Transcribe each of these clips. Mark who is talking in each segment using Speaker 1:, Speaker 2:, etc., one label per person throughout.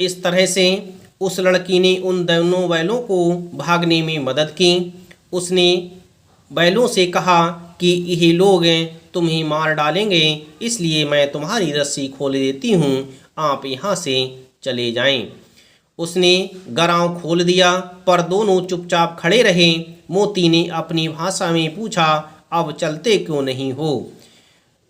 Speaker 1: इस तरह से उस लड़की ने उन दोनों बैलों को भागने में मदद की। उसने बैलों से कहा कि ये लोग तुम्हें मार डालेंगे, इसलिए मैं तुम्हारी रस्सी खोल देती हूँ, आप यहाँ से चले जाएं। उसने गराव खोल दिया, पर दोनों चुपचाप खड़े रहे। मोती ने अपनी भाषा में पूछा, अब चलते क्यों नहीं हो?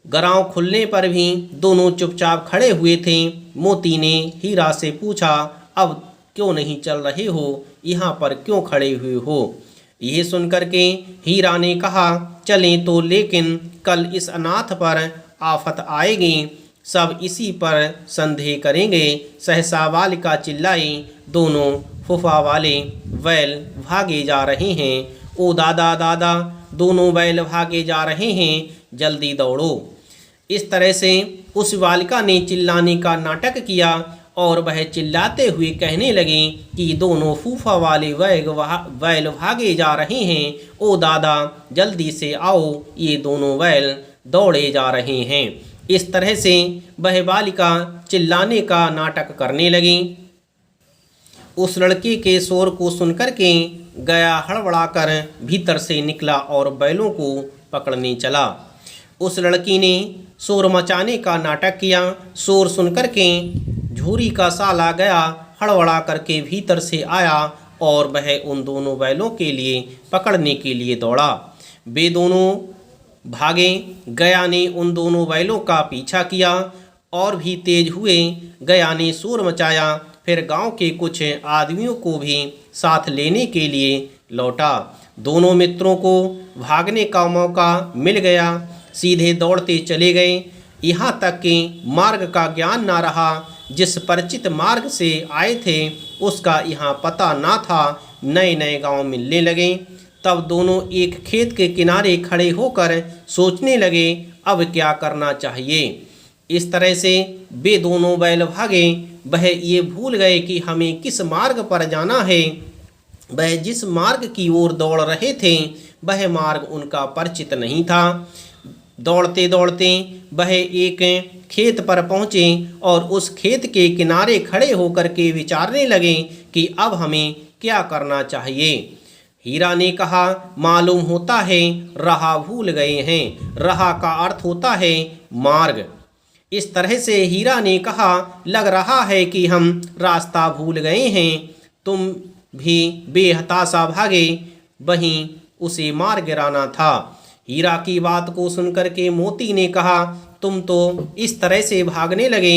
Speaker 1: गराव खुलने पर भी दोनों चुपचाप खड़े हुए थे। मोती ने हीरा से पूछा, अब क्यों नहीं चल रहे हो? यहाँ पर क्यों खड़े हुए हो? यह सुनकर के हीरा ने कहा, चलें तो, लेकिन कल इस अनाथ पर आफत आएगी, सब इसी पर संदेह करेंगे। सहसा बालिका चिल्लाई, दोनों फूफा वाले बैल भागे जा रहे हैं। ओ दादा दादा, दोनों बैल भागे जा रहे हैं, जल्दी दौड़ो। इस तरह से उस बालिका ने चिल्लाने का नाटक किया और वह चिल्लाते हुए कहने लगे कि दोनों फूफा वाले बैल भागे जा रहे हैं। ओ दादा, जल्दी से आओ, ये दोनों बैल दौड़े जा रहे हैं। इस तरह से वह बालिका चिल्लाने का नाटक करने लगी। उस लड़के के शोर को सुनकर के गया हड़बड़ाकर भीतर से निकला और बैलों को पकड़ने चला। उस लड़की ने शोर मचाने का नाटक किया। शोर सुनकर के झूरी का साला गया हड़बड़ा करके भीतर से आया और वह उन दोनों बैलों के लिए पकड़ने के लिए दौड़ा। वे दोनों भागे। गया ने उन दोनों बैलों का पीछा किया और भी तेज हुए। गया ने शोर मचाया, फिर गांव के कुछ आदमियों को भी साथ लेने के लिए लौटा। दोनों मित्रों को भागने का मौका मिल गया, सीधे दौड़ते चले गए। यहाँ तक कि मार्ग का ज्ञान ना रहा। जिस परिचित मार्ग से आए थे उसका यहाँ पता ना था। नए नए गांव मिलने लगे। तब दोनों एक खेत के किनारे खड़े होकर सोचने लगे, अब क्या करना चाहिए। इस तरह से वे दोनों बैल भागे। वह ये भूल गए कि हमें किस मार्ग पर जाना है। वह जिस मार्ग की ओर दौड़ रहे थे वह मार्ग उनका परिचित नहीं था। दौड़ते दौड़ते वह एक खेत पर पहुँचे और उस खेत के किनारे खड़े होकर के विचारने लगे कि अब हमें क्या करना चाहिए। हीरा ने कहा, मालूम होता है राह भूल गए हैं। राह का अर्थ होता है मार्ग। इस तरह से हीरा ने कहा, लग रहा है कि हम रास्ता भूल गए हैं। तुम भी बेहताशा भागे, वहीं उसे मार गिराना था। हीरा की बात को सुनकर के मोती ने कहा, तुम तो इस तरह से भागने लगे,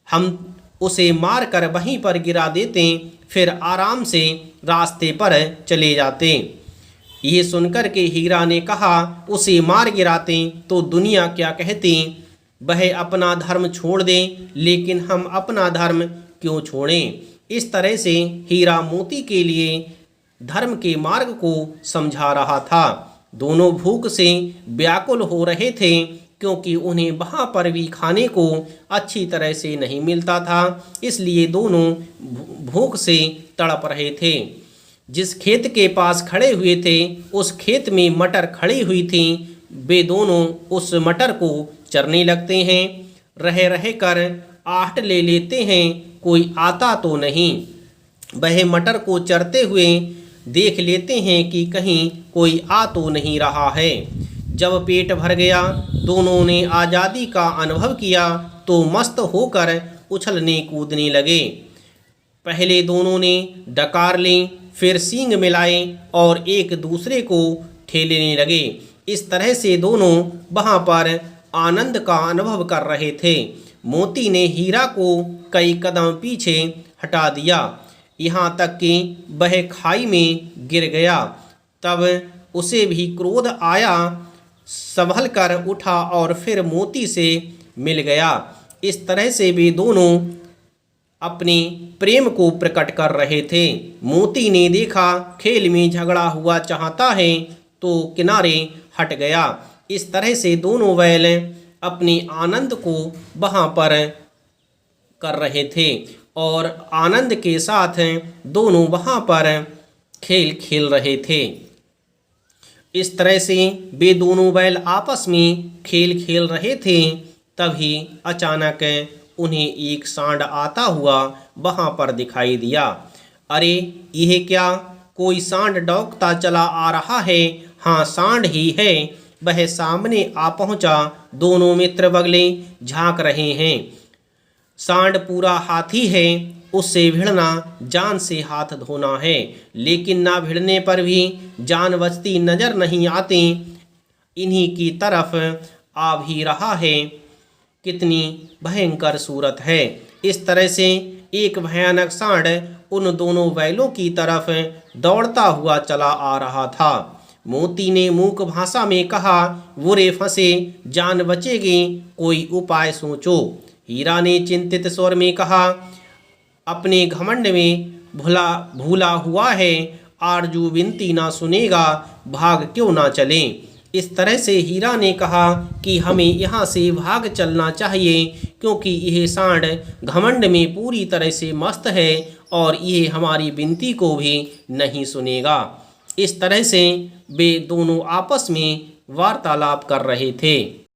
Speaker 1: हम उसे मार कर वहीं पर गिरा देते, फिर आराम से रास्ते पर चले जाते। ये सुनकर के हीरा ने कहा, उसे मार गिराते तो दुनिया क्या कहती। वह अपना धर्म छोड़ दे, लेकिन हम अपना धर्म क्यों छोड़ें। इस तरह से हीरा मोती के लिए धर्म के मार्ग को समझा रहा था। दोनों भूख से व्याकुल हो रहे थे, क्योंकि उन्हें वहाँ पर भी खाने को अच्छी तरह से नहीं मिलता था। इसलिए दोनों भूख से तड़प रहे थे। जिस खेत के पास खड़े हुए थे उस खेत में मटर खड़ी हुई थी। वे दोनों उस मटर को चरने लगते हैं। रह रह कर आहट ले लेते हैं, कोई आता तो नहीं। वह मटर को चरते हुए देख लेते हैं कि कहीं कोई आ तो नहीं रहा है। जब पेट भर गया, दोनों ने आज़ादी का अनुभव किया तो मस्त होकर उछलने कूदने लगे। पहले दोनों ने डकार ली, फिर सींग मिलाए और एक दूसरे को ठेलने लगे। इस तरह से दोनों वहाँ पर आनंद का अनुभव कर रहे थे। मोती ने हीरा को कई कदम पीछे हटा दिया, यहाँ तक कि वह खाई में गिर गया। तब उसे भी क्रोध आया, संभल कर उठा और फिर मोती से मिल गया। इस तरह से वे दोनों अपने प्रेम को प्रकट कर रहे थे। मोती ने देखा खेल में झगड़ा हुआ चाहता है तो किनारे हट गया। इस तरह से दोनों बैल अपने आनंद को वहाँ पर कर रहे थे और आनंद के साथ दोनों वहाँ पर खेल खेल रहे थे। इस तरह से वे दोनों बैल आपस में खेल खेल रहे थे। तभी अचानक उन्हें एक सांड आता हुआ वहां पर दिखाई दिया। अरे यह क्या, कोई सांड दौड़ता चला आ रहा है। हाँ, सांड ही है। वह सामने आ पहुंचा। दोनों मित्र बगले झांक रहे हैं। सांड पूरा हाथी है, उससे भिड़ना जान से हाथ धोना है। लेकिन ना भिड़ने पर भी जान बचती नजर नहीं आती। इन्हीं की तरफ आ भी रहा है। कितनी भयंकर सूरत है। इस तरह से एक भयानक सांड उन दोनों बैलों की तरफ दौड़ता हुआ चला आ रहा था। मोती ने मूक भाषा में कहा, बुरे फंसे, जान बचेगी, कोई उपाय सोचो। हीरा ने चिंतित स्वर में कहा, अपने घमंड में भूला हुआ है, आरजू विनती ना सुनेगा, भाग क्यों ना चलें। इस तरह से हीरा ने कहा कि हमें यहाँ से भाग चलना चाहिए, क्योंकि यह सांड घमंड में पूरी तरह से मस्त है और ये हमारी विनती को भी नहीं सुनेगा। इस तरह से वे दोनों आपस में वार्तालाप कर रहे थे।